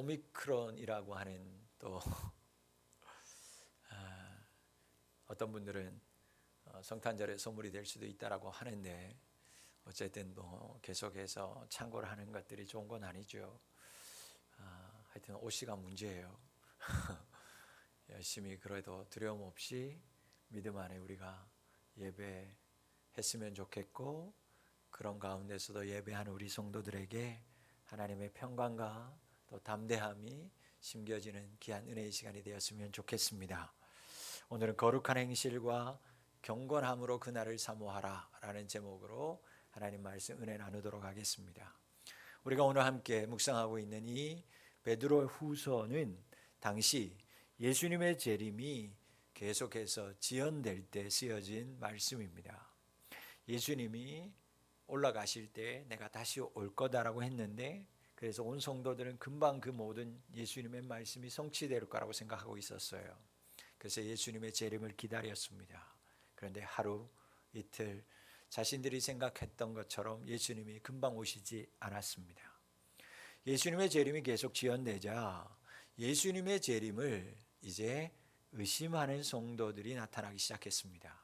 오미크론이라고 하는 또 어떤 분들은 성탄절의 선물이 될 수도 있다라고 하는데, 어쨌든 뭐 계속해서 참고를 하는 것들이 좋은 건 아니죠. 하여튼 OC가 문제예요. 열심히 그래도 두려움 없이 믿음 안에 우리가 예배했으면 좋겠고, 그런 가운데서도 예배하는 우리 성도들에게 하나님의 평강과 또 담대함이 심겨지는 귀한 은혜의 시간이 되었으면 좋겠습니다. 오늘은 거룩한 행실과 경건함으로 그날을 사모하라 라는 제목으로 하나님 말씀 은혜 나누도록 하겠습니다. 우리가 오늘 함께 묵상하고 있는 이 베드로 후서는 당시 예수님의 재림이 계속해서 지연될 때 쓰여진 말씀입니다. 예수님이 올라가실 때 내가 다시 올 거다라고 했는데, 그래서 온 성도들은 금방 그 모든 예수님의 말씀이 성취될 거라고 생각하고 있었어요. 그래서 예수님의 재림을 기다렸습니다. 그런데 하루 이틀 자신들이 생각했던 것처럼 예수님이 금방 오시지 않았습니다. 예수님의 재림이 계속 지연되자 예수님의 재림을 이제 의심하는 성도들이 나타나기 시작했습니다.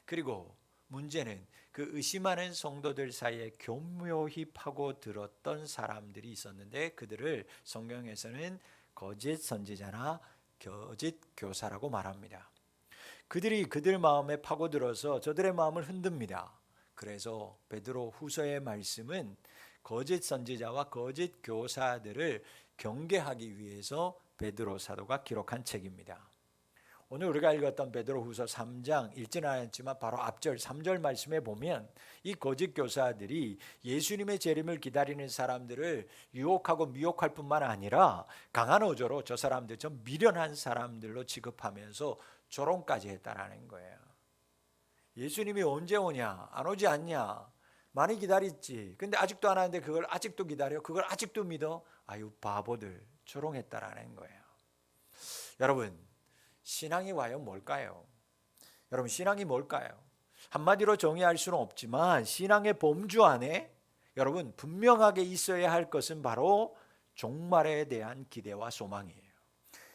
그리고 문제는 그 의심하는 성도들 사이에 교묘히 파고들었던 사람들이 있었는데, 그들을 성경에서는 거짓 선지자나 거짓 교사라고 말합니다. 그들이 그들 마음에 파고들어서 저들의 마음을 흔듭니다. 그래서 베드로 후서의 말씀은 거짓 선지자와 거짓 교사들을 경계하기 위해서 베드로 사도가 기록한 책입니다. 오늘 우리가 읽었던 베드로후서 3장 읽지는 않았지만 바로 앞절 3절 말씀에 보면 이 거짓 교사들이 예수님의 재림을 기다리는 사람들을 유혹하고 미혹할 뿐만 아니라 강한 어조로 저 사람들 좀 미련한 사람들로 취급하면서 조롱까지 했다라는 거예요. 예수님이 언제 오냐? 안 오지 않냐? 많이 기다렸지. 근데 아직도 안 하는데 그걸 아직도 기다려? 그걸 아직도 믿어? 아유 바보들, 조롱했다라는 거예요. 여러분, 신앙이 과연 뭘까요? 여러분, 신앙이 뭘까요? 한마디로 정의할 수는 없지만 신앙의 범주 안에 여러분 분명하게 있어야 할 것은 바로 종말에 대한 기대와 소망이에요.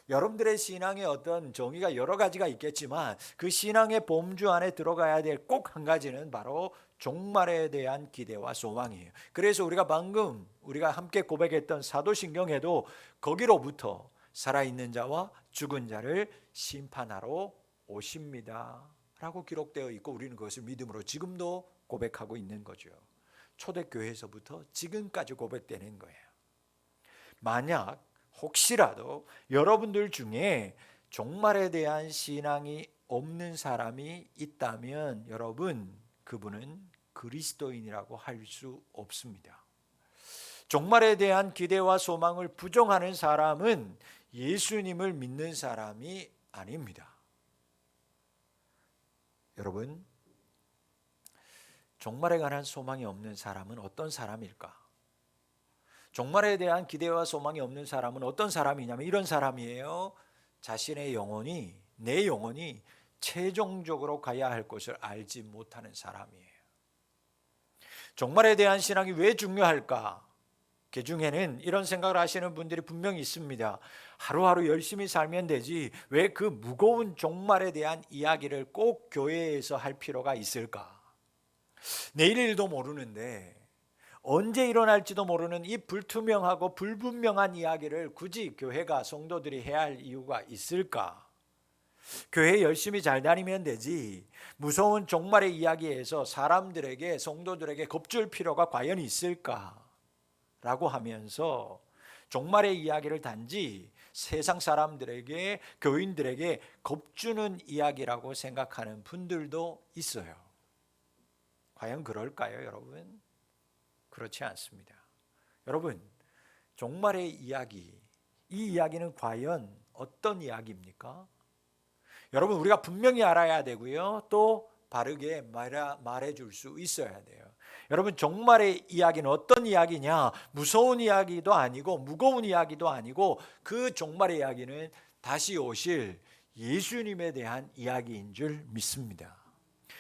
여러분들의 신앙의 어떤 정의가 여러 가지가 있겠지만 그 신앙의 범주 안에 들어가야 될 꼭 한 가지는 바로 종말에 대한 기대와 소망이에요. 그래서 우리가 방금 우리가 함께 고백했던 사도신경에도 거기로부터 살아있는 자와 죽은 자를 심판하러 오십니다 라고 기록되어 있고, 우리는 그것을 믿음으로 지금도 고백하고 있는 거죠. 초대교회에서부터 지금까지 고백되는 거예요. 만약 혹시라도 여러분들 중에 종말에 대한 신앙이 없는 사람이 있다면 여러분, 그분은 그리스도인이라고 할 수 없습니다. 종말에 대한 기대와 소망을 부정하는 사람은 예수님을 믿는 사람이 아닙니다. 여러분, 종말에 관한 소망이 없는 사람은 어떤 사람일까? 종말에 대한 기대와 소망이 없는 사람은 어떤 사람이냐면 이런 사람이에요. 자신의 영혼이, 내 영혼이 최종적으로 가야 할 곳을 알지 못하는 사람이에요. 종말에 대한 신앙이 왜 중요할까? 그 중에는 이런 생각을 하시는 분들이 분명히 있습니다. 하루하루 열심히 살면 되지 왜 그 무거운 종말에 대한 이야기를 꼭 교회에서 할 필요가 있을까? 내일 일도 모르는데 언제 일어날지도 모르는 이 불투명하고 불분명한 이야기를 굳이 교회가 성도들이 해야 할 이유가 있을까? 교회 열심히 잘 다니면 되지 무서운 종말의 이야기에서 사람들에게, 성도들에게 겁줄 필요가 과연 있을까? 라고 하면서 종말의 이야기를 단지 세상 사람들에게, 교인들에게 겁주는 이야기라고 생각하는 분들도 있어요. 과연 그럴까요, 여러분? 그렇지 않습니다. 여러분, 종말의 이야기, 이 이야기는 과연 어떤 이야기입니까? 여러분, 우리가 분명히 알아야 되고요, 또 바르게 말해줄 수 있어야 돼요. 여러분, 종말의 이야기는 어떤 이야기냐? 무서운 이야기도 아니고 무거운 이야기도 아니고 그 종말의 이야기는 다시 오실 예수님에 대한 이야기인 줄 믿습니다.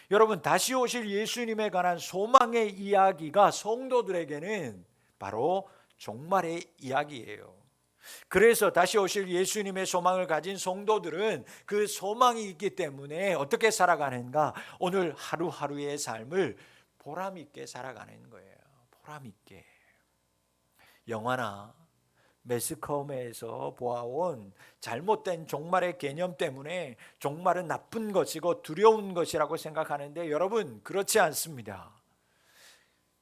여러분, 다시 오실 예수님에 관한 소망의 이야기가 성도들에게는 바로 종말의 이야기예요. 그래서 다시 오실 예수님의 소망을 가진 성도들은 그 소망이 있기 때문에 어떻게 살아가는가? 오늘 하루하루의 삶을 보람 있게 살아가는 거예요. 보람 있게. 영화나 매스컴에서 보아온 잘못된 종말의 개념 때문에 종말은 나쁜 것이고 두려운 것이라고 생각하는데 여러분, 그렇지 않습니다.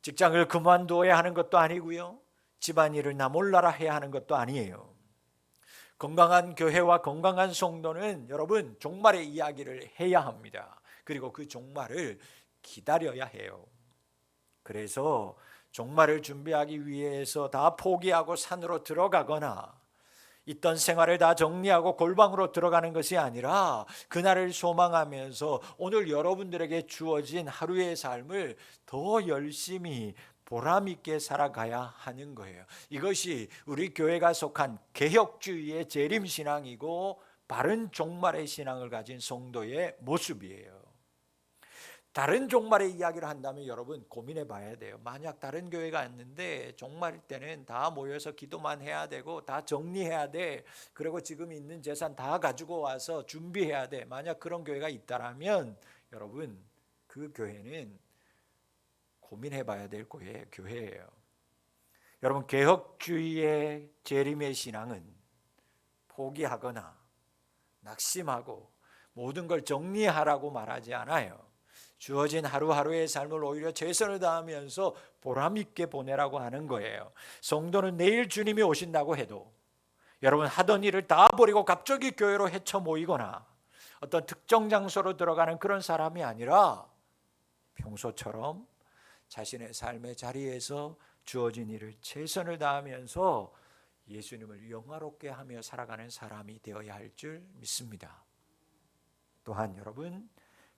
직장을 그만둬야 하는 것도 아니고요, 집안일을 나 몰라라 해야 하는 것도 아니에요. 건강한 교회와 건강한 성도는 여러분 종말의 이야기를 해야 합니다. 그리고 그 종말을 기다려야 해요. 그래서 종말을 준비하기 위해서 다 포기하고 산으로 들어가거나 있던 생활을 다 정리하고 골방으로 들어가는 것이 아니라 그날을 소망하면서 오늘 여러분들에게 주어진 하루의 삶을 더 열심히 보람 있게 살아가야 하는 거예요. 이것이 우리 교회가 속한 개혁주의의 재림신앙이고 바른 종말의 신앙을 가진 성도의 모습이에요. 다른 종말의 이야기를 한다면 여러분 고민해 봐야 돼요. 만약 다른 교회가 왔는데 종말일 때는 다 모여서 기도만 해야 되고 다 정리해야 돼. 그리고 지금 있는 재산 다 가지고 와서 준비해야 돼. 만약 그런 교회가 있다라면 여러분 그 교회는 고민해 봐야 될 교회예요. 여러분 개혁주의의 재림의 신앙은 포기하거나 낙심하고 모든 걸 정리하라고 말하지 않아요. 주어진 하루하루의 삶을 오히려 최선을 다하면서 보람 있게 보내라고 하는 거예요. 성도는 내일 주님이 오신다고 해도 여러분 하던 일을 다 버리고 갑자기 교회로 헤쳐 모이거나 어떤 특정 장소로 들어가는 그런 사람이 아니라 평소처럼 자신의 삶의 자리에서 주어진 일을 최선을 다하면서 예수님을 영화롭게 하며 살아가는 사람이 되어야 할 줄 믿습니다. 또한 여러분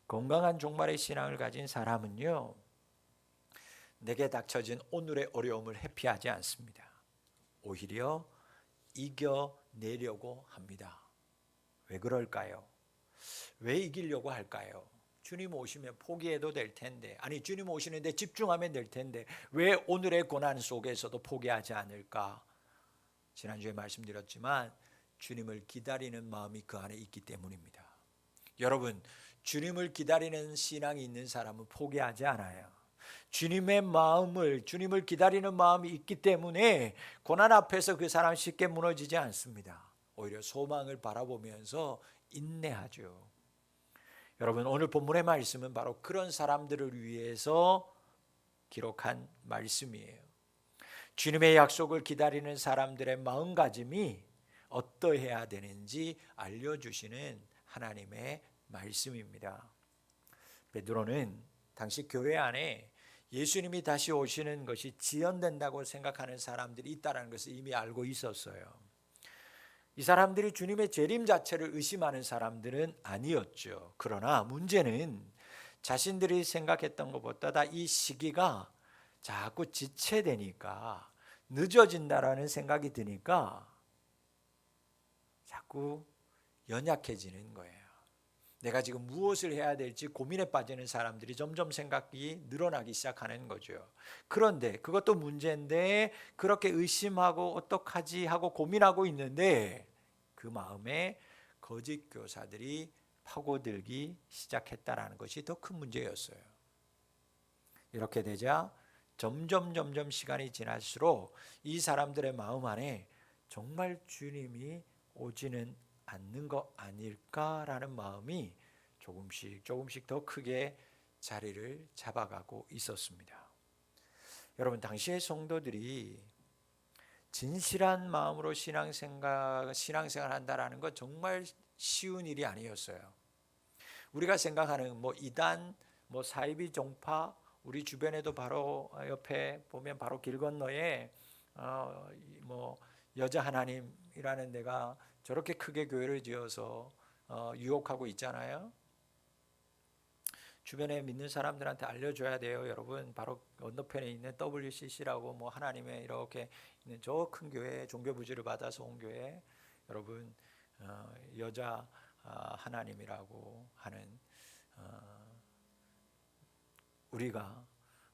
건강한 종말의 신앙을 가진 사람은요, 내게 닥쳐진 오늘의 어려움을 회피하지 않습니다. 오히려 이겨내려고 합니다. 왜 그럴까요? 왜 이기려고 할까요? 주님 오시면 포기해도 될 텐데, 아니 주님 오시는데 집중하면 될 텐데 왜 오늘의 고난 속에서도 포기하지 않을까? 지난주에 말씀드렸지만 주님을 기다리는 마음이 그 안에 있기 때문입니다. 여러분 주님을 기다리는 신앙이 있는 사람은 포기하지 않아요. 주님을 기다리는 마음이 있기 때문에 고난 앞에서 그 사람 쉽게 무너지지 않습니다. 오히려 소망을 바라보면서 인내하죠. 여러분 오늘 본문의 말씀은 바로 그런 사람들을 위해서 기록한 말씀이에요. 주님의 약속을 기다리는 사람들의 마음가짐이 어떠해야 되는지 알려주시는 하나님의 말씀입니다. 베드로는 당시 교회 안에 예수님이 다시 오시는 것이 지연된다고 생각하는 사람들이 있다는 것을 이미 알고 있었어요. 이 사람들이 주님의 재림 자체를 의심하는 사람들은 아니었죠. 그러나 문제는 자신들이 생각했던 것보다 이 시기가 자꾸 지체되니까 늦어진다라는 생각이 드니까 자꾸 연약해지는 거예요. 내가 지금 무엇을 해야 될지 고민에 빠지는 사람들이 점점 생각이 늘어나기 시작하는 거죠. 그런데 그것도 문제인데 그렇게 의심하고 어떡하지 하고 고민하고 있는데 그 마음에 거짓 교사들이 파고들기 시작했다라는 것이 더 큰 문제였어요. 이렇게 되자 점점 시간이 지날수록 이 사람들의 마음 안에 정말 주님이 오지는 않는 거 아닐까라는 마음이 조금씩 더 크게 자리를 잡아가고 있었습니다. 여러분 당시의 성도들이 진실한 마음으로 신앙생활 한다라는 건 정말 쉬운 일이 아니었어요. 우리가 생각하는 이단, 사이비 종파, 우리 주변에도 바로 옆에 보면 바로 길 건너에 여자 하나님이라는 데가 저렇게 크게 교회를 지어서 유혹하고 있잖아요. 주변에 믿는 사람들한테 알려줘야 돼요. 여러분 바로 건너편에 있는 WCC라고 하나님의 이렇게 있는 저 큰 교회, 종교 부지를 받아서 온 교회, 여러분 여자 하나님이라고 하는 우리가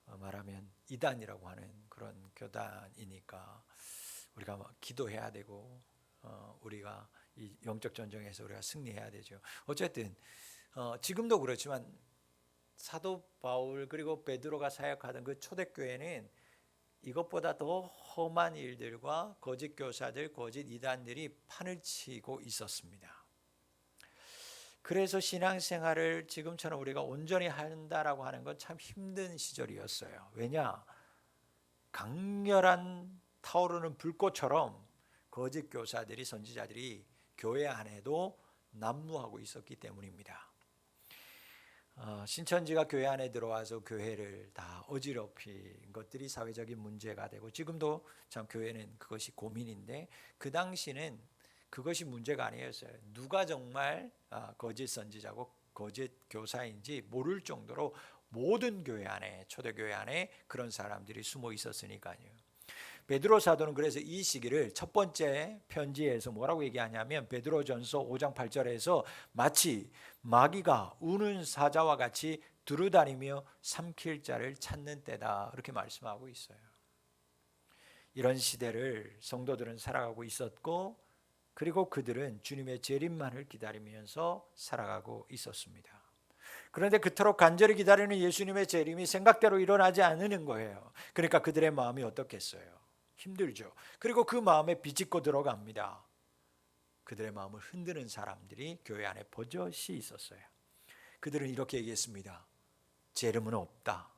말하면 이단이라고 하는 그런 교단이니까 우리가 기도해야 되고 우리가 이 영적 전쟁에서 우리가 승리해야 되죠. 어쨌든 지금도 그렇지만 사도 바울 그리고 베드로가 사역하던 그 초대교회는 이것보다 더 험한 일들과 거짓 교사들, 거짓 이단들이 판을 치고 있었습니다. 그래서 신앙생활을 지금처럼 우리가 온전히 한다라고 하는 건 참 힘든 시절이었어요. 왜냐? 강렬한 타오르는 불꽃처럼 거짓 교사들이, 선지자들이 교회 안에도 난무하고 있었기 때문입니다. 신천지가 교회 안에 들어와서 교회를 다 어지럽힌 것들이 사회적인 문제가 되고, 지금도 참 교회는 그것이 고민인데, 그 당시는 그것이 문제가 아니었어요. 누가 정말 거짓 선지자고 거짓 교사인지 모를 정도로 모든 교회 안에, 초대교회 안에 그런 사람들이 숨어 있었으니까요. 베드로 사도는 그래서 이 시기를 첫 번째 편지에서 뭐라고 얘기하냐면, 베드로전서 5장 8절에서 마치 마귀가 우는 사자와 같이 두루다니며 삼킬 자를 찾는 때다, 이렇게 말씀하고 있어요. 이런 시대를 성도들은 살아가고 있었고, 그리고 그들은 주님의 재림만을 기다리면서 살아가고 있었습니다. 그런데 그토록 간절히 기다리는 예수님의 재림이 생각대로 일어나지 않는 거예요. 그러니까 그들의 마음이 어떻겠어요? 힘들죠. 그리고 그 마음에 비집고 들어갑니다. 그들의 마음을 흔드는 사람들이 교회 안에 버젓이 있었어요. 그들은 이렇게 얘기했습니다. 재림은 없다.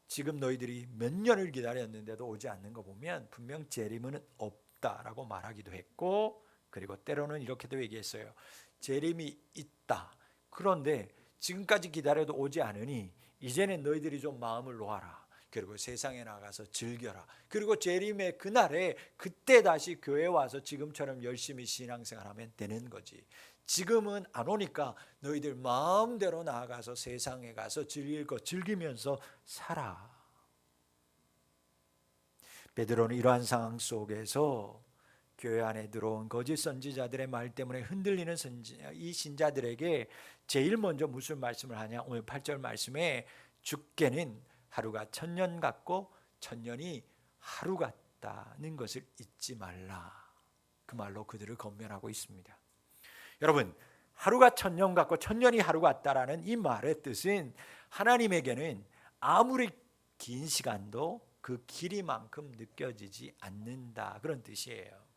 지금 너희들이 몇 년을 기다렸는데도 오지 않는 거 보면 분명 재림은 없다라고 말하기도 했고, 그리고 때로는 이렇게도 얘기했어요. 재림이 있다. 그런데 지금까지 기다려도 오지 않으니 이제는 너희들이 좀 마음을 놓아라. 그리고 세상에 나가서 즐겨라. 그리고 재림의 그날에 그때 다시 교회 와서 지금처럼 열심히 신앙생활하면 되는 거지. 지금은 안 오니까 너희들 마음대로 나아가서 세상에 가서 즐길 거 즐기면서 살아. 베드로는 이러한 상황 속에서 교회 안에 들어온 거짓 선지자들의 말 때문에 흔들리는 이 신자들에게 제일 먼저 무슨 말씀을 하냐? 오늘 8절 말씀에 죽게는 하루가 천년 같고 천년이 하루 같다는 것을 잊지 말라. 그 말로 그들을 권면하고 있습니다. 여러분, 하루가 천년 같고 천년이 하루 같다라는 이 말의 뜻은 하나님에게는 아무리 긴 시간도 그 길이만큼 느껴지지 않는다, 그런 뜻이에요.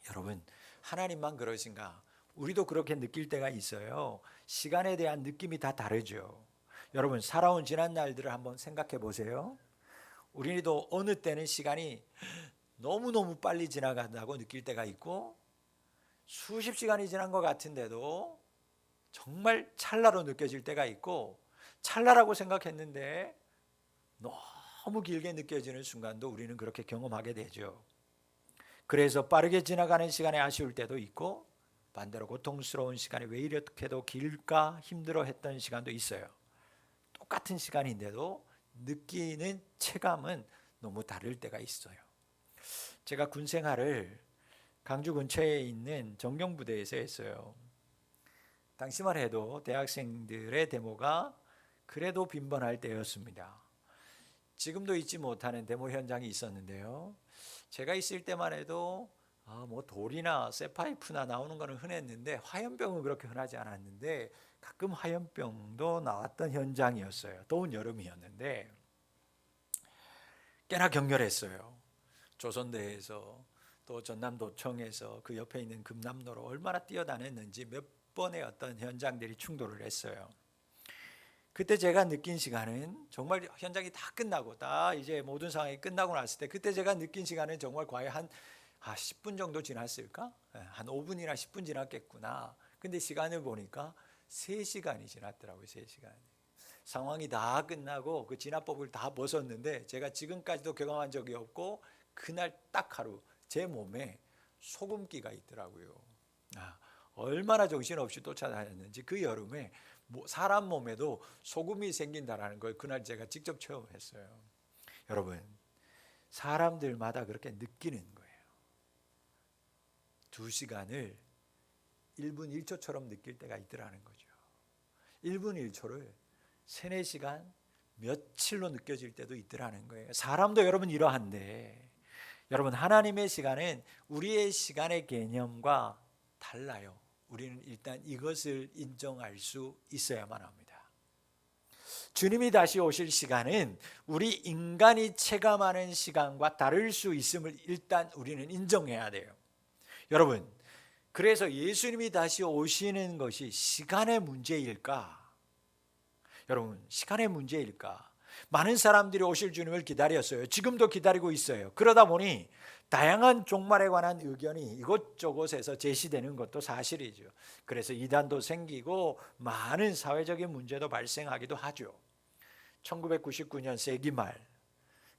여러분, 하나님만 그러신가? 우리도 그렇게 느낄 때가 있어요. 시간에 대한 느낌이 다 다르죠. 여러분, 살아온 지난 날들을 한번 생각해 보세요. 우리도 어느 때는 시간이 너무너무 빨리 지나간다고 느낄 때가 있고, 수십 시간이 지난 것 같은데도 정말 찰나로 느껴질 때가 있고, 찰나라고 생각했는데 너무 길게 느껴지는 순간도 우리는 그렇게 경험하게 되죠. 그래서 빠르게 지나가는 시간에 아쉬울 때도 있고, 반대로 고통스러운 시간에 왜 이렇게도 길까 힘들어했던 시간도 있어요. 똑같은 시간인데도 느끼는 체감은 너무 다를 때가 있어요. 제가 군 생활을 강주 근처에 있는 정경부대에서 했어요. 당시만 해도 대학생들의 데모가 그래도 빈번할 때였습니다. 지금도 잊지 못하는 데모 현장이 있었는데요. 제가 있을 때만 해도 뭐 돌이나 쇠파이프나 나오는 거는 흔했는데 화염병은 그렇게 흔하지 않았는데, 가끔 화염병도 나왔던 현장이었어요. 더운 여름이었는데 꽤나 격렬했어요. 조선대에서 또 전남도청에서 그 옆에 있는 금남로로 얼마나 뛰어다녔는지 몇 번의 어떤 현장들이 충돌을 했어요. 그때 제가 느낀 시간은 정말 현장이 다 끝나고 다 이제 모든 상황이 끝나고 났을 때, 그때 제가 느낀 시간은 정말 과연 한 10분 정도 지났을까? 한 5분이나 10분 지났겠구나. 근데 시간을 보니까 3시간이 지났더라고요. 3시간. 상황이 다 끝나고 그 진압법을 다 벗었는데, 제가 지금까지도 경험한 적이 없고 그날 딱 하루 제 몸에 소금기가 있더라고요. 얼마나 정신없이 쫓아다녔는지. 그 여름에 사람 몸에도 소금이 생긴다는 걸 그날 제가 직접 체험했어요. 여러분, 사람들마다 그렇게 느끼는 거예요. 2시간을 1분 1초처럼 느낄 때가 있더라는 거죠. 1분 1초를 3, 4시간, 며칠로 느껴질 때도 있더라는 거예요. 사람도 여러분 이러한데, 여러분, 하나님의 시간은 우리의 시간의 개념과 달라요. 우리는 일단 이것을 인정할 수 있어야만 합니다. 주님이 다시 오실 시간은 우리 인간이 체감하는 시간과 다를 수 있음을 일단 우리는 인정해야 돼요. 여러분, 그래서 예수님이 다시 오시는 것이 시간의 문제일까? 여러분, 시간의 문제일까? 많은 사람들이 오실 주님을 기다렸어요. 지금도 기다리고 있어요. 그러다 보니 다양한 종말에 관한 의견이 이곳저곳에서 제시되는 것도 사실이죠. 그래서 이단도 생기고 많은 사회적인 문제도 발생하기도 하죠. 1999년 세기 말,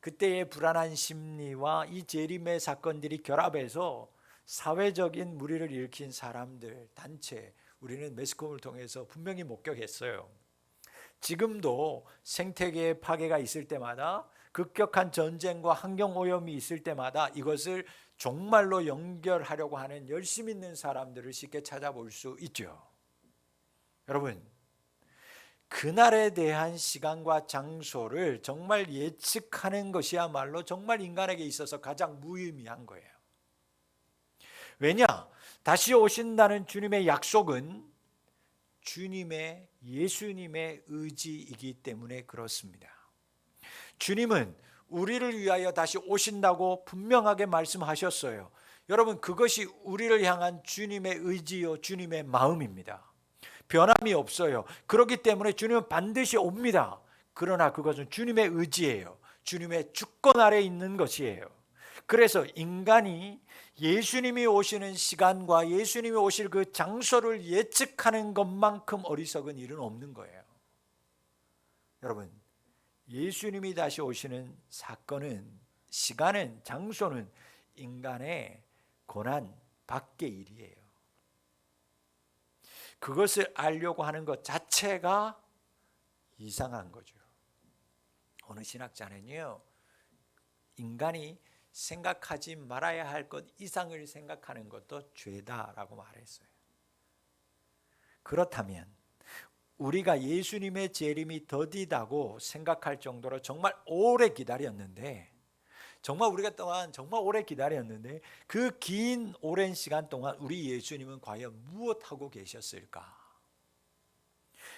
그때의 불안한 심리와 이 재림의 사건들이 결합해서 사회적인 물의를 일으킨 사람들, 단체, 우리는 매스컴을 통해서 분명히 목격했어요. 지금도 생태계의 파괴가 있을 때마다, 급격한 전쟁과 환경오염이 있을 때마다 이것을 종말로 연결하려고 하는 열심 있는 사람들을 쉽게 찾아볼 수 있죠. 여러분, 그날에 대한 시간과 장소를 정말 예측하는 것이야말로 정말 인간에게 있어서 가장 무의미한 거예요. 왜냐? 다시 오신다는 주님의 약속은 예수님의 의지이기 때문에 그렇습니다. 주님은 우리를 위하여 다시 오신다고 분명하게 말씀하셨어요. 여러분, 그것이 우리를 향한 주님의 의지요, 주님의 마음입니다. 변함이 없어요. 그렇기 때문에 주님은 반드시 옵니다. 그러나 그것은 주님의 의지예요. 주님의 주권 아래 있는 것이에요. 그래서 인간이 예수님이 오시는 시간과 예수님이 오실 그 장소를 예측하는 것만큼 어리석은 일은 없는 거예요. 여러분, 예수님이 다시 오시는 사건은, 시간은, 장소는 인간의 고난 밖의 일이에요. 그것을 알려고 하는 것 자체가 이상한 거죠. 어느 신학자는요, 인간이 생각하지 말아야 할 것 이상을 생각하는 것도 죄다라고 말했어요. 그렇다면 우리가 예수님의 재림이 더디다고 생각할 정도로 정말 오래 기다렸는데, 정말 우리가 또한 정말 오래 기다렸는데 그 긴 오랜 시간 동안 우리 예수님은 과연 무엇하고 계셨을까?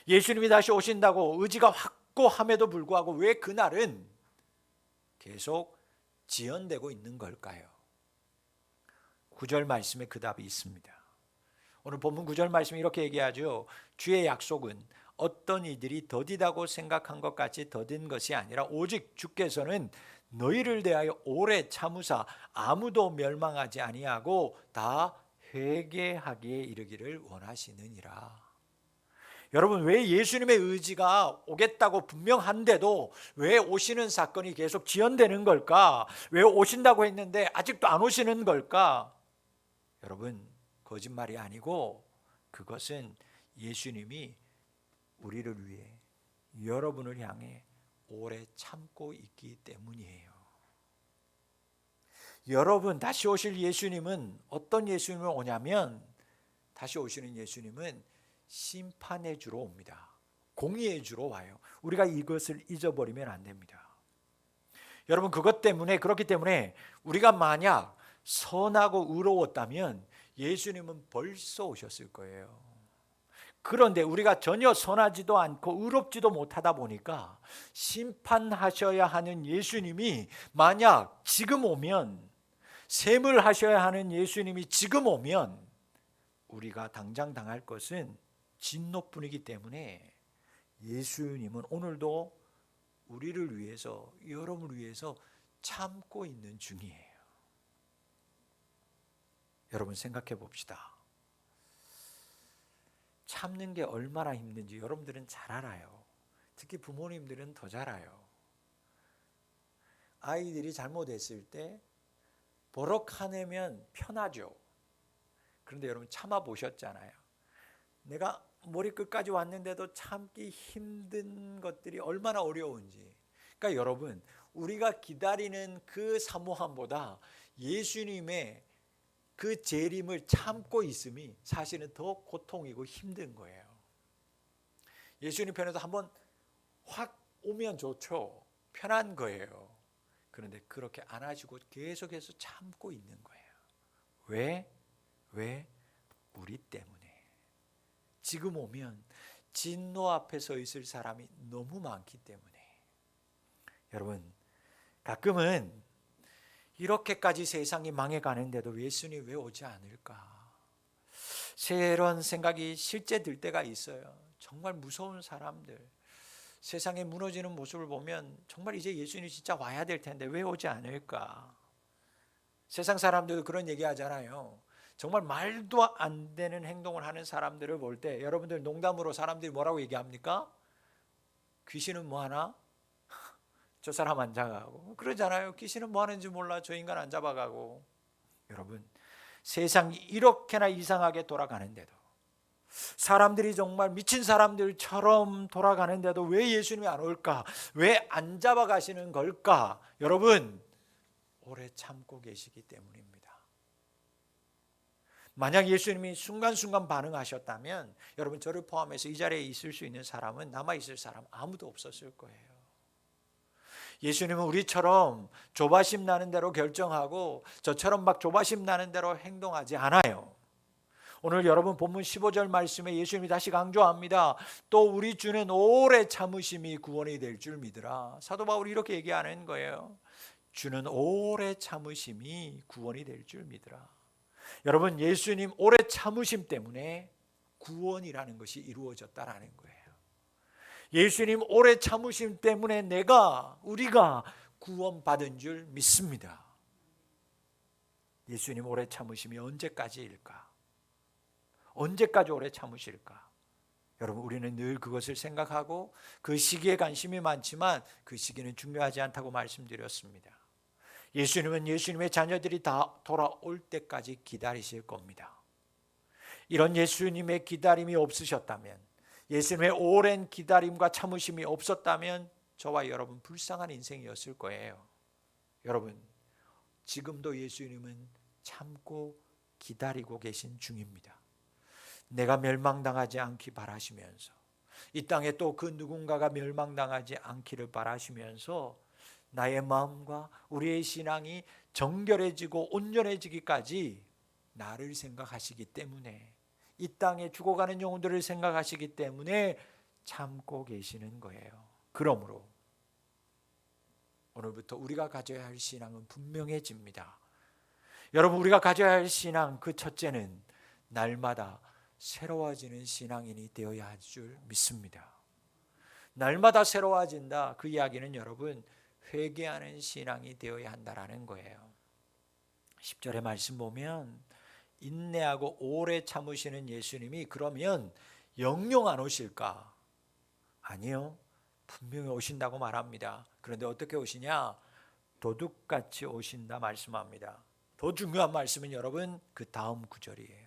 예수님이 다시 오신다고 의지가 확고함에도 불구하고 왜 그날은 계속 지연되고 있는 걸까요? 9절 말씀에 그 답이 있습니다. 오늘 본문 9절 말씀이 이렇게 얘기하죠. 주의 약속은 어떤 이들이 더디다고 생각한 것 같이 더딘 것이 아니라 오직 주께서는 너희를 대하여 오래 참으사 아무도 멸망하지 아니하고 다 회개하기에 이르기를 원하시느니라. 여러분, 왜 예수님의 의지가 오겠다고 분명한데도 왜 오시는 사건이 계속 지연되는 걸까? 왜 오신다고 했는데 아직도 안 오시는 걸까? 여러분, 거짓말이 아니고 그것은 예수님이 우리를 위해, 여러분을 향해 오래 참고 있기 때문이에요. 여러분, 다시 오실 예수님은 어떤 예수님을 오냐면, 다시 오시는 예수님은 심판의 주로 옵니다. 공의의 주로 와요. 우리가 이것을 잊어버리면 안 됩니다. 여러분, 그렇기 때문에 우리가 만약 선하고 의로웠다면 예수님은 벌써 오셨을 거예요. 그런데 우리가 전혀 선하지도 않고 의롭지도 못하다 보니까 심판하셔야 하는 예수님이 만약 지금 오면, 셈을 하셔야 하는 예수님이 지금 오면 우리가 당장 당할 것은 진노뿐이기 때문에 예수님은 오늘도 우리를 위해서, 여러분을 위해서 참고 있는 중이에요. 여러분, 생각해 봅시다. 참는 게 얼마나 힘든지 여러분들은 잘 알아요. 특히 부모님들은 더 잘 알아요. 아이들이 잘못했을 때 버럭 화내면 편하죠. 그런데 여러분, 참아 보셨잖아요. 내가 머리끝까지 왔는데도 참기 힘든 것들이 얼마나 어려운지. 그러니까 여러분, 우리가 기다리는 그 사모함보다 예수님의 그 재림을 참고 있음이 사실은 더 고통이고 힘든 거예요. 예수님 편에서 한번 확 오면 좋죠. 편한 거예요. 그런데 그렇게 안아주고 계속해서 참고 있는 거예요. 왜? 왜? 우리 때문에. 지금 오면 진노 앞에 서 있을 사람이 너무 많기 때문에. 여러분, 가끔은 이렇게까지 세상이 망해가는데도 예수님이 왜 오지 않을까? 이런 생각이 실제 들 때가 있어요. 정말 무서운 사람들, 세상에 무너지는 모습을 보면 정말 이제 예수님이 진짜 와야 될 텐데 왜 오지 않을까? 세상 사람들도 그런 얘기 하잖아요. 정말 말도 안 되는 행동을 하는 사람들을 볼 때 여러분들 농담으로 사람들이 뭐라고 얘기합니까? 귀신은 뭐하나? 저 사람 안 잡아가고 그러잖아요. 귀신은 뭐하는지 몰라. 저 인간 안 잡아가고. 여러분, 세상이 이렇게나 이상하게 돌아가는데도, 사람들이 정말 미친 사람들처럼 돌아가는데도 왜 예수님이 안 올까? 왜 안 잡아가시는 걸까? 여러분, 오래 참고 계시기 때문입니다. 만약 예수님이 순간순간 반응하셨다면 여러분, 저를 포함해서 이 자리에 있을 수 있는 사람은, 남아있을 사람 아무도 없었을 거예요. 예수님은 우리처럼 조바심 나는 대로 결정하고 저처럼 막 조바심 나는 대로 행동하지 않아요. 오늘 여러분 본문 15절 말씀에 예수님이 다시 강조합니다. 또 우리 주는 오래 참으심이 구원이 될 줄 믿으라. 사도 바울이 이렇게 얘기하는 거예요. 주는 오래 참으심이 구원이 될 줄 믿으라. 여러분, 예수님 오래 참으심 때문에 구원이라는 것이 이루어졌다라는 거예요. 예수님 오래 참으심 때문에 우리가 구원받은 줄 믿습니다. 예수님 오래 참으심이 언제까지일까? 언제까지 오래 참으실까? 여러분, 우리는 늘 그것을 생각하고 그 시기에 관심이 많지만 그 시기는 중요하지 않다고 말씀드렸습니다. 예수님은 예수님의 자녀들이 다 돌아올 때까지 기다리실 겁니다. 이런 예수님의 기다림이 없으셨다면, 예수님의 오랜 기다림과 참으심이 없었다면 저와 여러분 불쌍한 인생이었을 거예요. 여러분, 지금도 예수님은 참고 기다리고 계신 중입니다. 내가 멸망당하지 않기 바라시면서, 이 땅에 또 그 누군가가 멸망당하지 않기를 바라시면서 나의 마음과 우리의 신앙이 정결해지고 온전해지기까지 나를 생각하시기 때문에, 이 땅에 죽어가는 영혼들을 생각하시기 때문에 참고 계시는 거예요. 그러므로 오늘부터 우리가 가져야 할 신앙은 분명해집니다. 여러분, 우리가 가져야 할 신앙, 그 첫째는 날마다 새로워지는 신앙인이 되어야 할 줄 믿습니다. 날마다 새로워진다, 그 이야기는 여러분 회개하는 신앙이 되어야 한다라는 거예요. 10절의 말씀 보면 인내하고 오래 참으시는 예수님이 그러면 영영 안 오실까? 아니요, 분명히 오신다고 말합니다. 그런데 어떻게 오시냐? 도둑같이 오신다 말씀합니다. 더 중요한 말씀은 여러분 그 다음 구절이에요.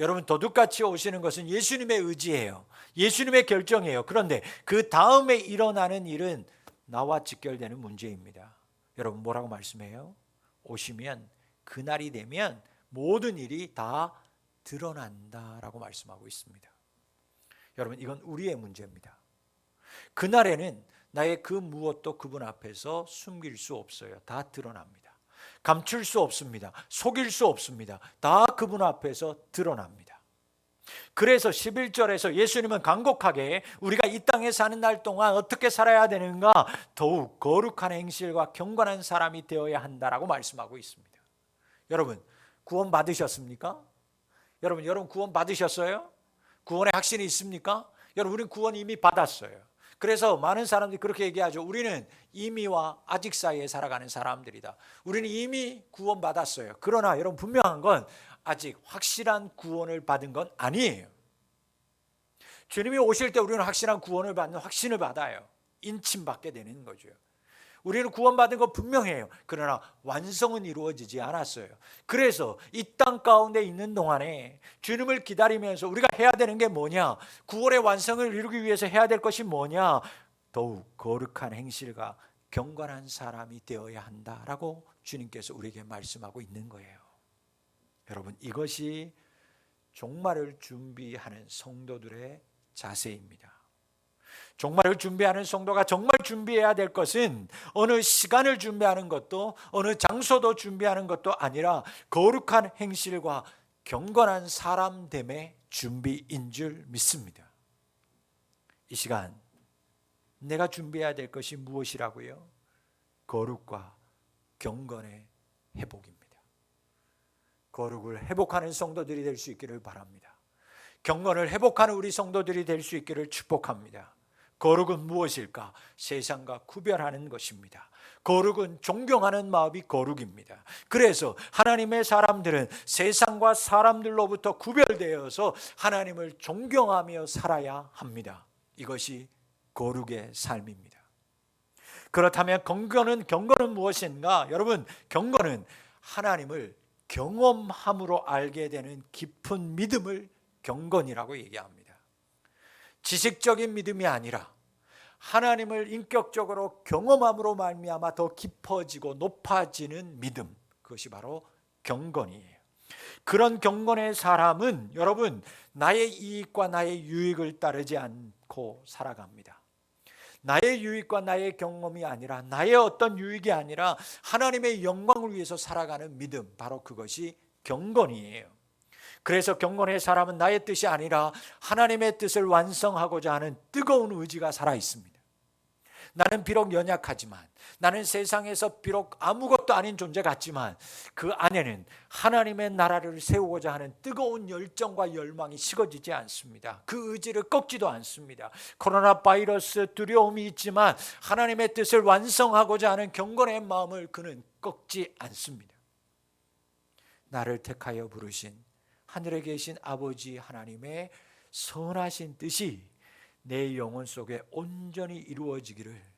여러분, 도둑같이 오시는 것은 예수님의 의지예요. 예수님의 결정이에요. 그런데 그 다음에 일어나는 일은 나와 직결되는 문제입니다. 여러분, 뭐라고 말씀해요? 오시면, 그날이 되면 모든 일이 다 드러난다라고 말씀하고 있습니다. 여러분, 이건 우리의 문제입니다. 그날에는 나의 그 무엇도 그분 앞에서 숨길 수 없어요. 다 드러납니다. 감출 수 없습니다. 속일 수 없습니다. 다 그분 앞에서 드러납니다. 그래서 11절에서 예수님은 간곡하게 우리가 이 땅에 사는 날 동안 어떻게 살아야 되는가? 더욱 거룩한 행실과 경건한 사람이 되어야 한다라고 말씀하고 있습니다. 여러분, 구원 받으셨습니까? 여러분 구원 받으셨어요? 구원의 확신이 있습니까? 여러분, 우리는 구원 이미 받았어요. 그래서 많은 사람들이 그렇게 얘기하죠. 우리는 이미와 아직 사이에 살아가는 사람들이다. 우리는 이미 구원 받았어요. 그러나 여러분, 분명한 건 아직 확실한 구원을 받은 건 아니에요. 주님이 오실 때 우리는 확실한 구원을 받는 확신을 받아요. 인침받게 되는 거죠. 우리는 구원받은 건 분명해요. 그러나 완성은 이루어지지 않았어요. 그래서 이 땅 가운데 있는 동안에 주님을 기다리면서 우리가 해야 되는 게 뭐냐? 구원의 완성을 이루기 위해서 해야 될 것이 뭐냐? 더욱 거룩한 행실과 경건한 사람이 되어야 한다라고 주님께서 우리에게 말씀하고 있는 거예요. 여러분, 이것이 종말을 준비하는 성도들의 자세입니다. 종말을 준비하는 성도가 정말 준비해야 될 것은 어느 시간을 준비하는 것도 어느 장소도 준비하는 것도 아니라 거룩한 행실과 경건한 사람됨의 준비인 줄 믿습니다. 이 시간 내가 준비해야 될 것이 무엇이라고요? 거룩과 경건의 회복입니다. 거룩을 회복하는 성도들이 될 수 있기를 바랍니다. 경건을 회복하는 우리 성도들이 될 수 있기를 축복합니다. 거룩은 무엇일까? 세상과 구별하는 것입니다. 거룩은 존경하는 마음이 거룩입니다. 그래서 하나님의 사람들은 세상과 사람들로부터 구별되어서 하나님을 존경하며 살아야 합니다. 이것이 거룩의 삶입니다. 그렇다면 경건은 무엇인가? 여러분, 경건은 하나님을 경험함으로 알게 되는 깊은 믿음을 경건이라고 얘기합니다. 지식적인 믿음이 아니라 하나님을 인격적으로 경험함으로 말미암아 더 깊어지고 높아지는 믿음, 그것이 바로 경건이에요. 그런 경건의 사람은 여러분, 나의 이익과 나의 유익을 따르지 않고 살아갑니다. 나의 유익과 나의 경험이 아니라, 나의 어떤 유익이 아니라 하나님의 영광을 위해서 살아가는 믿음, 바로 그것이 경건이에요. 그래서 경건의 사람은 나의 뜻이 아니라 하나님의 뜻을 완성하고자 하는 뜨거운 의지가 살아 있습니다. 나는 비록 연약하지만, 나는 세상에서 비록 아무것도 아닌 존재 같지만 그 안에는 하나님의 나라를 세우고자 하는 뜨거운 열정과 열망이 식어지지 않습니다. 그 의지를 꺾지도 않습니다. 코로나 바이러스 두려움이 있지만 하나님의 뜻을 완성하고자 하는 경건의 마음을 그는 꺾지 않습니다. 나를 택하여 부르신 하늘에 계신 아버지 하나님의 선하신 뜻이 내 영혼 속에 온전히 이루어지기를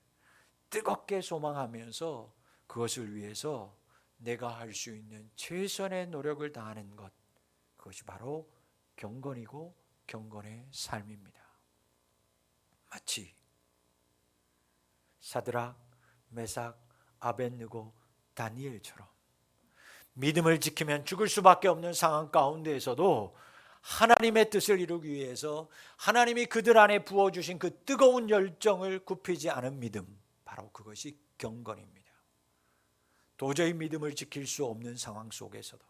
뜨겁게 소망하면서 그것을 위해서 내가 할 수 있는 최선의 노력을 다하는 것, 그것이 바로 경건이고 경건의 삶입니다. 마치 사드락, 메삭, 아벳느고, 다니엘처럼 믿음을 지키면 죽을 수밖에 없는 상황 가운데에서도 하나님의 뜻을 이루기 위해서 하나님이 그들 안에 부어주신 그 뜨거운 열정을 굽히지 않은 믿음, 바로 그것이 경건입니다. 도저히 믿음을 지킬 수 없는 상황 속에서도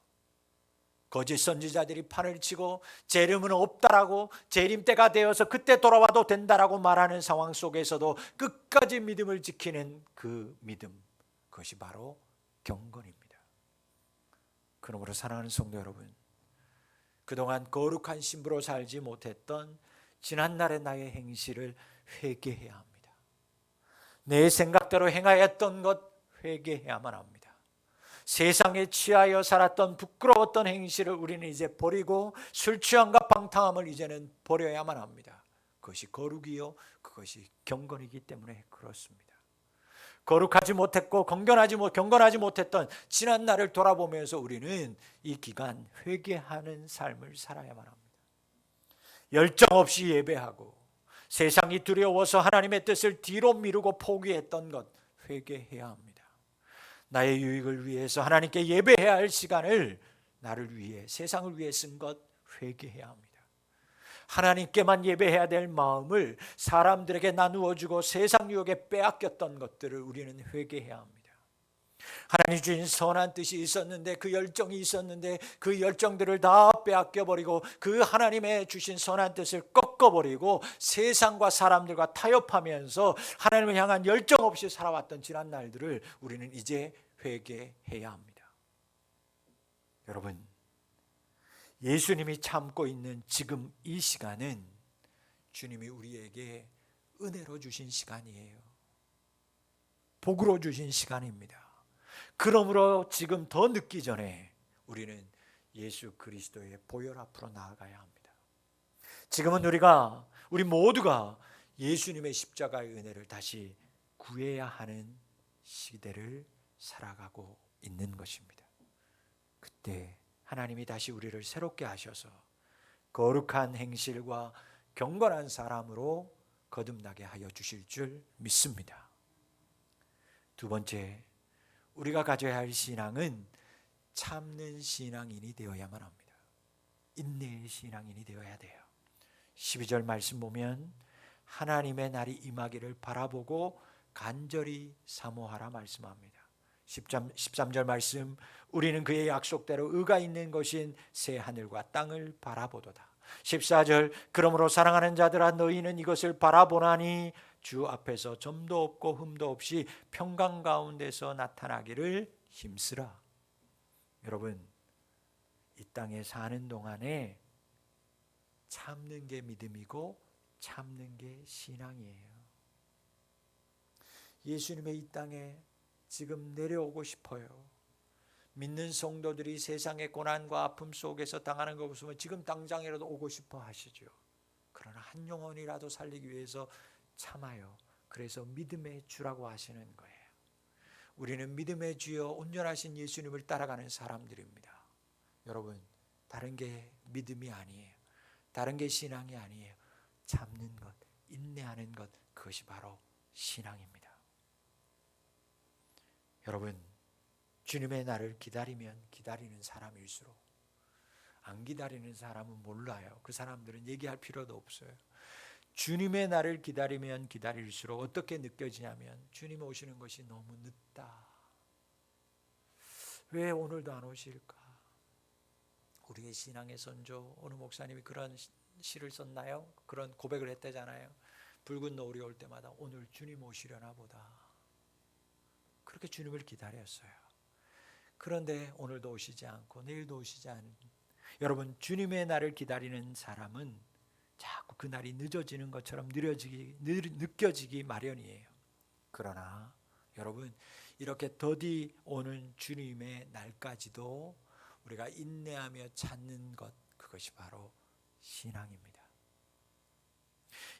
거짓 선지자들이 판을 치고 재림은 없다라고, 재림 때가 되어서 그때 돌아와도 된다라고 말하는 상황 속에서도 끝까지 믿음을 지키는 그 믿음, 그것이 바로 경건입니다. 그러므로 사랑하는 성도 여러분, 그동안 거룩한 신부로 살지 못했던 지난날의 나의 행실을 회개해야 합니다. 내 생각대로 행하였던 것 회개해야만 합니다. 세상에 취하여 살았던 부끄러웠던 행실을 우리는 이제 버리고 술 취함과 방탕함을 이제는 버려야만 합니다. 그것이 거룩이요, 그것이 경건이기 때문에 그렇습니다. 거룩하지 못했고 경건하지 못했던 지난 날을 돌아보면서 우리는 이 기간 회개하는 삶을 살아야만 합니다. 열정 없이 예배하고 세상이 두려워서 하나님의 뜻을 뒤로 미루고 포기했던 것 회개해야 합니다. 나의 유익을 위해서 하나님께 예배해야 할 시간을 나를 위해, 세상을 위해 쓴 것 회개해야 합니다. 하나님께만 예배해야 될 마음을 사람들에게 나누어 주고 세상 유혹에 빼앗겼던 것들을 우리는 회개해야 합니다. 하나님 주신 선한 뜻이 있었는데, 그 열정이 있었는데 그 열정들을 다 빼앗겨버리고 그 하나님의 주신 선한 뜻을 꺾어버리고 세상과 사람들과 타협하면서 하나님을 향한 열정 없이 살아왔던 지난 날들을 우리는 이제 회개해야 합니다. 여러분, 예수님이 참고 있는 지금 이 시간은 주님이 우리에게 은혜로 주신 시간이에요. 복으로 주신 시간입니다. 그러므로 지금 더 늦기 전에 우리는 예수 그리스도의 보혈 앞으로 나아가야 합니다. 지금은 우리 모두가 예수님의 십자가의 은혜를 다시 구해야 하는 시대를 살아가고 있는 것입니다. 그때 하나님이 다시 우리를 새롭게 하셔서 거룩한 행실과 경건한 사람으로 거듭나게 하여 주실 줄 믿습니다. 두 번째, 우리가 가져야 할 신앙은 참는 신앙인이 되어야만 합니다. 인내의 신앙인이 되어야 돼요. 12절 말씀 보면 하나님의 날이 임하기를 바라보고 간절히 사모하라 말씀합니다. 13절 말씀, 우리는 그의 약속대로 의가 있는 것인 새 하늘과 땅을 바라보도다. 14절, 그러므로 사랑하는 자들아 너희는 이것을 바라보나니 주 앞에서 점도 없고 흠도 없이 평강 가운데서 나타나기를 힘쓰라. 여러분, 이 땅에 사는 동안에 참는 게 믿음이고 참는 게 신앙이에요. 예수님의 이 땅에 지금 내려오고 싶어요. 믿는 성도들이 세상의 고난과 아픔 속에서 당하는 거 보시면 지금 당장이라도 오고 싶어 하시죠. 그러나 한 영혼이라도 살리기 위해서 참아요. 그래서 믿음의 주라고 하시는 거예요. 우리는 믿음의 주여 온전하신 예수님을 따라가는 사람들입니다. 여러분, 다른 게 믿음이 아니에요. 다른 게 신앙이 아니에요. 참는 것, 인내하는 것, 그것이 바로 신앙입니다. 여러분, 주님의 날을 기다리면 기다리는 사람일수록, 안 기다리는 사람은 몰라요. 그 사람들은 얘기할 필요도 없어요. 주님의 날을 기다리면 기다릴수록 어떻게 느껴지냐면 주님 오시는 것이 너무 늦다. 왜 오늘도 안 오실까? 우리의 신앙의 선조 어느 목사님이 그런 시를 썼나요? 그런 고백을 했다잖아요. 붉은 노을이 올 때마다 오늘 주님 오시려나 보다. 그렇게 주님을 기다렸어요. 그런데 오늘도 오시지 않고 내일도 오시지 않은, 여러분, 주님의 날을 기다리는 사람은 자꾸 그 날이 늦어지는 것처럼 느껴지기 마련이에요. 그러나 여러분, 이렇게 더디 오는 주님의 날까지도 우리가 인내하며 찾는 것, 그것이 바로 신앙입니다.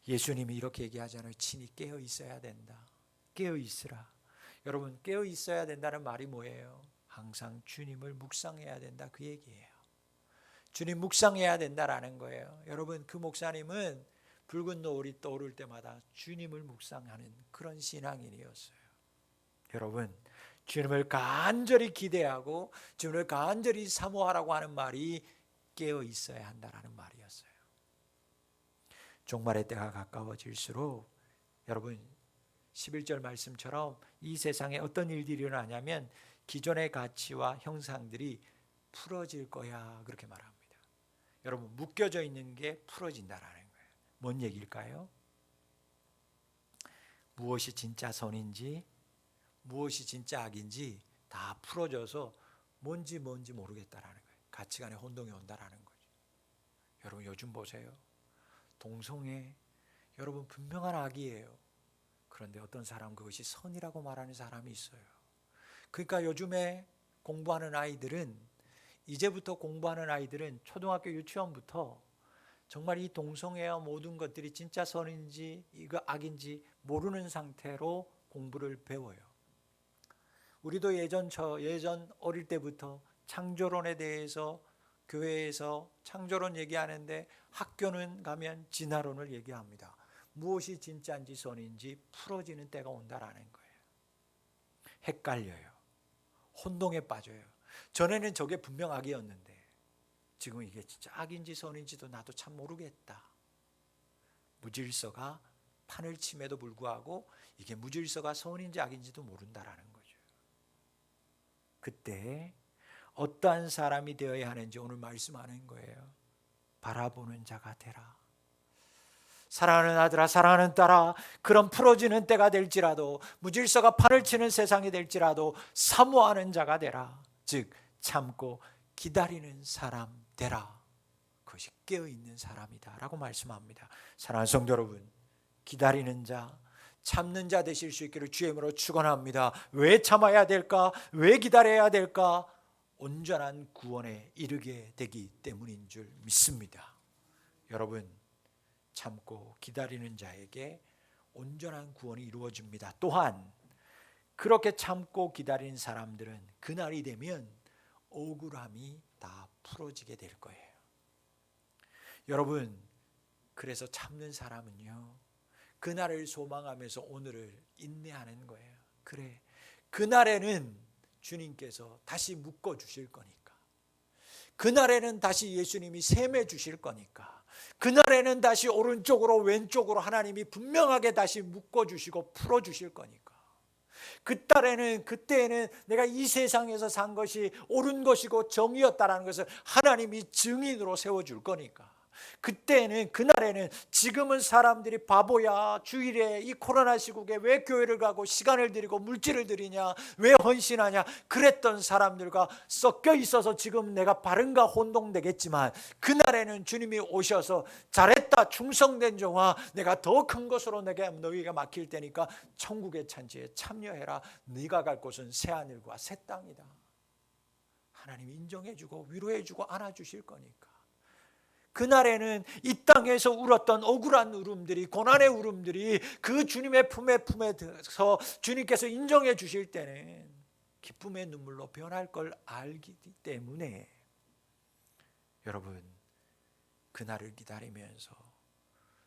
예수님이 이렇게 얘기하잖아요. 친히 깨어 있어야 된다. 깨어 있으라. 여러분, 깨어 있어야 된다는 말이 뭐예요? 항상 주님을 묵상해야 된다, 그 얘기예요. 주님 묵상해야 된다라는 거예요. 여러분, 그 목사님은 붉은 노을이 떠오를 때마다 주님을 묵상하는 그런 신앙인이었어요. 여러분, 주님을 간절히 기대하고 주님을 간절히 사모하라고 하는 말이 깨어 있어야 한다라는 말이었어요. 종말의 때가 가까워질수록 여러분, 11절 말씀처럼 이 세상에 어떤 일들이 일어나냐면 기존의 가치와 형상들이 풀어질 거야, 그렇게 말합니다. 여러분, 묶여져 있는 게 풀어진다라는 거예요. 뭔 얘기일까요? 무엇이 진짜 선인지 무엇이 진짜 악인지 다 풀어져서 뭔지 모르겠다라는 거예요. 가치관의 혼동이 온다라는 거죠. 여러분, 요즘 보세요. 동성애, 여러분, 분명한 악이에요. 그런데 어떤 사람은 그것이 선이라고 말하는 사람이 있어요. 그러니까 요즘에 이제부터 공부하는 아이들은 초등학교 유치원부터 정말 이 동성애와 모든 것들이 진짜 선인지 이거 악인지 모르는 상태로 공부를 배워요. 우리도 예전 어릴 때부터 창조론에 대해서 교회에서 창조론 얘기하는데 학교는 가면 진화론을 얘기합니다. 무엇이 진짜인지 선인지 풀어지는 때가 온다라는 거예요. 헷갈려요. 혼동에 빠져요. 전에는 저게 분명 악이었는데 지금 이게 진짜 악인지 선인지도 나도 참 모르겠다. 무질서가 판을 침에도 불구하고 이게 무질서가 선인지 악인지도 모른다라는 거죠. 그때 어떠한 사람이 되어야 하는지 오늘 말씀하는 거예요. 바라보는 자가 되라. 사랑하는 아들아, 사랑하는 딸아, 그런 풀어지는 때가 될지라도 무질서가 판을 치는 세상이 될지라도 사모하는 자가 되라. 즉 참고 기다리는 사람 되라. 그것이 깨어있는 사람이다 라고 말씀합니다. 사랑하는 성도 여러분, 기다리는 자, 참는 자 되실 수 있기를 주의 이름으로 축원합니다. 왜 참아야 될까? 왜 기다려야 될까? 온전한 구원에 이르게 되기 때문인 줄 믿습니다. 여러분, 참고 기다리는 자에게 온전한 구원이 이루어집니다. 또한 그렇게 참고 기다리는 사람들은 그날이 되면 억울함이 다 풀어지게 될 거예요. 여러분, 그래서 참는 사람은요, 그날을 소망하면서 오늘을 인내하는 거예요. 그래, 그날에는 주님께서 다시 묶어주실 거니까, 그날에는 다시 예수님이 셈해 주실 거니까, 그날에는 다시 오른쪽으로 왼쪽으로 하나님이 분명하게 다시 묶어주시고 풀어주실 거니까. 그때에는 내가 이 세상에서 산 것이 옳은 것이고 정의였다라는 것을 하나님이 증인으로 세워줄 거니까. 그날에는 지금은 사람들이 바보야, 주일에 이 코로나 시국에 왜 교회를 가고 시간을 들이고 물질을 들이냐, 왜 헌신하냐, 그랬던 사람들과 섞여 있어서 지금 내가 바른가 혼동되겠지만, 그날에는 주님이 오셔서 잘했다 충성된 종아, 내가 더 큰 것으로 너희가 맡길 테니까 천국의 잔치에 참여해라. 네가 갈 곳은 새하늘과 새 땅이다. 하나님이 인정해주고 위로해주고 안아주실 거니까. 그날에는 이 땅에서 울었던 억울한 울음들이, 고난의 울음들이 그 주님의 품에 들어서 주님께서 인정해 주실 때는 기쁨의 눈물로 변할 걸 알기 때문에, 여러분, 그날을 기다리면서,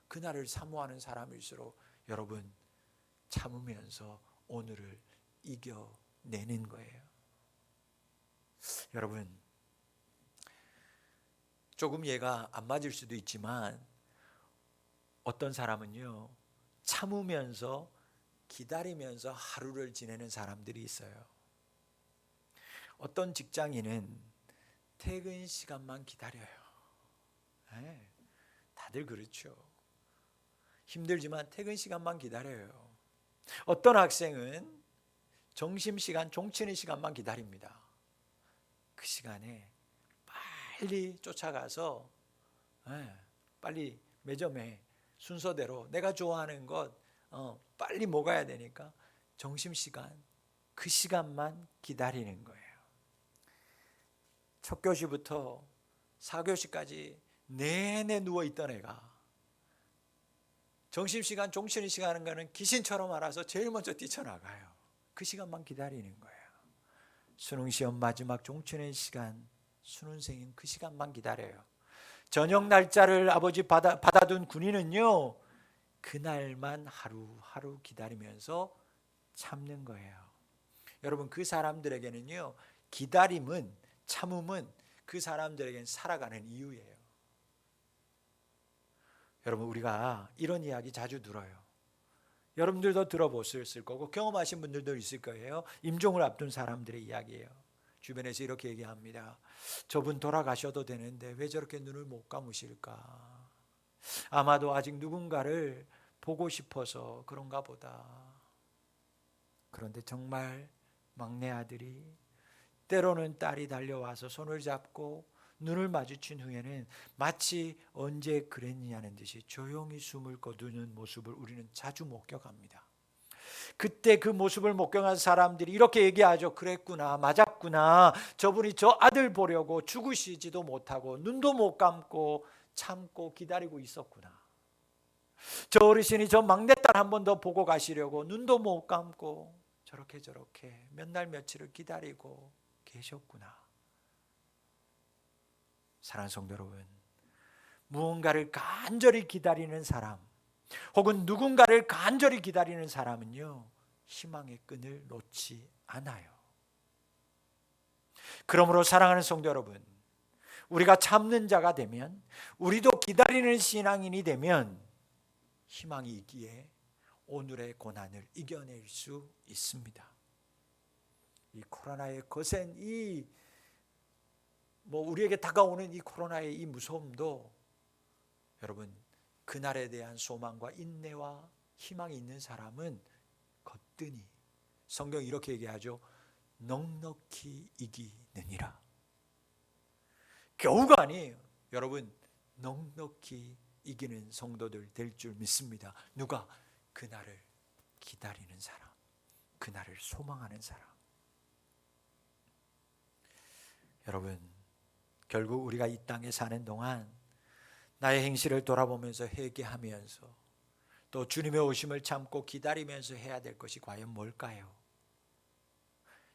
그날을 사모하는 사람일수록 여러분 참으면서 오늘을 이겨내는 거예요. 여러분, 조금 얘가 안 맞을 수도 있지만 어떤 사람은요, 참으면서 기다리면서 하루를 지내는 사람들이 있어요. 어떤 직장인은 퇴근 시간만 기다려요. 네, 다들 그렇죠. 힘들지만 퇴근 시간만 기다려요. 어떤 학생은 점심시간 종치는 시간만 기다립니다. 그 시간에 빨리 쫓아가서 빨리 매점에 순서대로 내가 좋아하는 것 빨리 먹어야 되니까 점심시간 그 시간만 기다리는 거예요. 첫 교시부터 4교시까지 내내 누워있던 애가 점심시간 종치는 시간 하는 거는 귀신처럼 알아서 제일 먼저 뛰쳐나가요. 그 시간만 기다리는 거예요. 수능시험 마지막 종치는 시간, 수능생은 그 시간만 기다려요. 저녁 날짜를 아버지 받아둔 군인은요, 그날만 하루하루 기다리면서 참는 거예요. 여러분, 그 사람들에게는요, 기다림은, 참음은 그 사람들에게는 살아가는 이유예요. 여러분, 우리가 이런 이야기 자주 들어요. 여러분들도 들어보셨을 거고 경험하신 분들도 있을 거예요. 임종을 앞둔 사람들의 이야기예요. 주변에서 이렇게 얘기합니다. 저분 돌아가셔도 되는데 왜 저렇게 눈을 못 감으실까? 아마도 아직 누군가를 보고 싶어서 그런가 보다. 그런데 정말 막내 아들이, 때로는 딸이 달려와서 손을 잡고 눈을 마주친 후에는 마치 언제 그랬냐는 듯이 조용히 숨을 거두는 모습을 우리는 자주 목격합니다. 그때 그 모습을 목격한 사람들이 이렇게 얘기하죠. 그랬구나, 맞았구나. 저분이 저 아들 보려고 죽으시지도 못하고 눈도 못 감고 참고 기다리고 있었구나. 저 어르신이 저 막내딸 한 번 더 보고 가시려고 눈도 못 감고 저렇게 몇 날 며칠을 기다리고 계셨구나. 사랑하는 성도 여러분, 무언가를 간절히 기다리는 사람, 혹은 누군가를 간절히 기다리는 사람은요, 희망의 끈을 놓지 않아요. 그러므로 사랑하는 성도 여러분, 우리가 참는 자가 되면, 우리도 기다리는 신앙인이 되면 희망이 있기에 오늘의 고난을 이겨낼 수 있습니다. 이 코로나의 거센 우리에게 다가오는 이 코로나의 이 무서움도 여러분, 그날에 대한 소망과 인내와 희망이 있는 사람은 거뜬히, 성경이 이렇게 얘기하죠. 넉넉히 이기느니라. 겨우가 아니에요. 여러분, 넉넉히 이기는 성도들 될 줄 믿습니다. 누가? 그날을 기다리는 사람, 그날을 소망하는 사람. 여러분, 결국 우리가 이 땅에 사는 동안 나의 행실을 돌아보면서 회개하면서 또 주님의 오심을 참고 기다리면서 해야 될 것이 과연 뭘까요?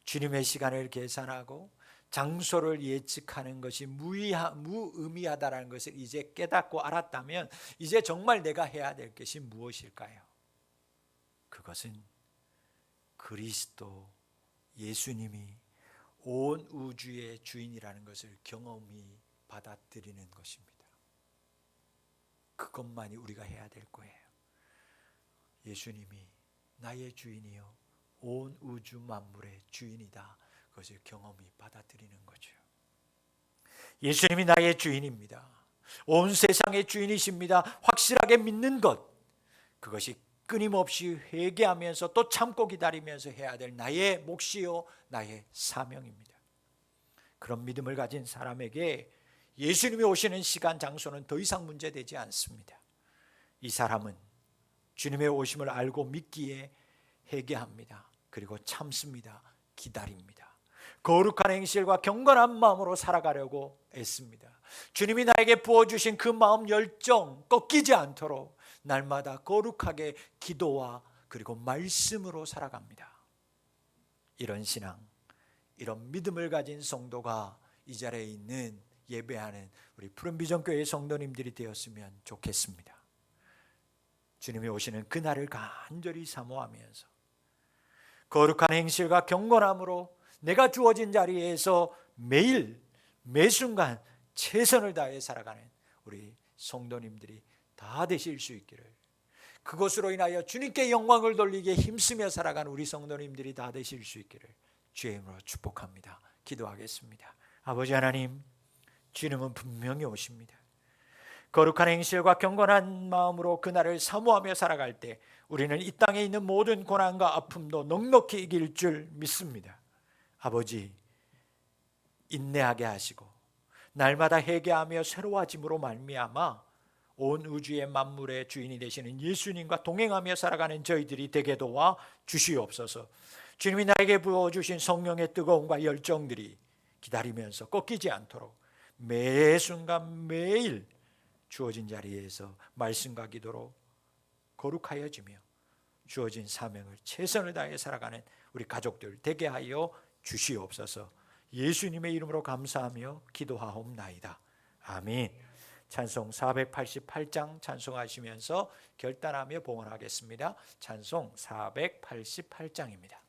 주님의 시간을 계산하고 장소를 예측하는 것이 무의미하다는 것을 이제 깨닫고 알았다면 이제 정말 내가 해야 될 것이 무엇일까요? 그것은 그리스도 예수님이 온 우주의 주인이라는 것을 경험히 받아들이는 것입니다. 그것만이 우리가 해야 될 거예요. 예수님이 나의 주인이요 온 우주 만물의 주인이다. 그것을 경험히 받아들이는 거죠. 예수님이 나의 주인입니다. 온 세상의 주인이십니다. 확실하게 믿는 것, 그것이 끊임없이 회개하면서 또 참고 기다리면서 해야 될 나의 몫이요 나의 사명입니다. 그런 믿음을 가진 사람에게 예수님이 오시는 시간 장소는 더 이상 문제되지 않습니다. 이 사람은 주님의 오심을 알고 믿기에 회개합니다. 그리고 참습니다. 기다립니다. 거룩한 행실과 경건한 마음으로 살아가려고 애씁니다. 주님이 나에게 부어주신 그 마음 열정 꺾이지 않도록 날마다 거룩하게 기도와 그리고 말씀으로 살아갑니다. 이런 신앙, 이런 믿음을 가진 성도가 이 자리에 있는 예배하는 우리 푸른비전교회 성도님들이 되었으면 좋겠습니다. 주님이 오시는 그날을 간절히 사모하면서 거룩한 행실과 경건함으로 내가 주어진 자리에서 매일 매순간 최선을 다해 살아가는 우리 성도님들이 다 되실 수 있기를, 그것으로 인하여 주님께 영광을 돌리기에 힘쓰며 살아가는 우리 성도님들이 다 되실 수 있기를 주의 이름으로 축복합니다. 기도하겠습니다. 아버지 하나님, 주님은 분명히 오십니다. 거룩한 행실과 경건한 마음으로 그날을 사모하며 살아갈 때 우리는 이 땅에 있는 모든 고난과 아픔도 넉넉히 이길 줄 믿습니다. 아버지, 인내하게 하시고 날마다 회개하며 새로워짐으로 말미암아 온 우주의 만물의 주인이 되시는 예수님과 동행하며 살아가는 저희들이 되게 도와 주시옵소서. 주님이 나에게 부어주신 성령의 뜨거움과 열정들이 기다리면서 꺾이지 않도록 매 순간 매일 주어진 자리에서 말씀과 기도로 거룩하여지며 주어진 사명을 최선을 다해 살아가는 우리 가족들 되게 하여 주시옵소서. 예수님의 이름으로 감사하며 기도하옵나이다. 아멘. 찬송 488장 찬송하시면서 결단하며 봉헌하겠습니다. 찬송 488장입니다.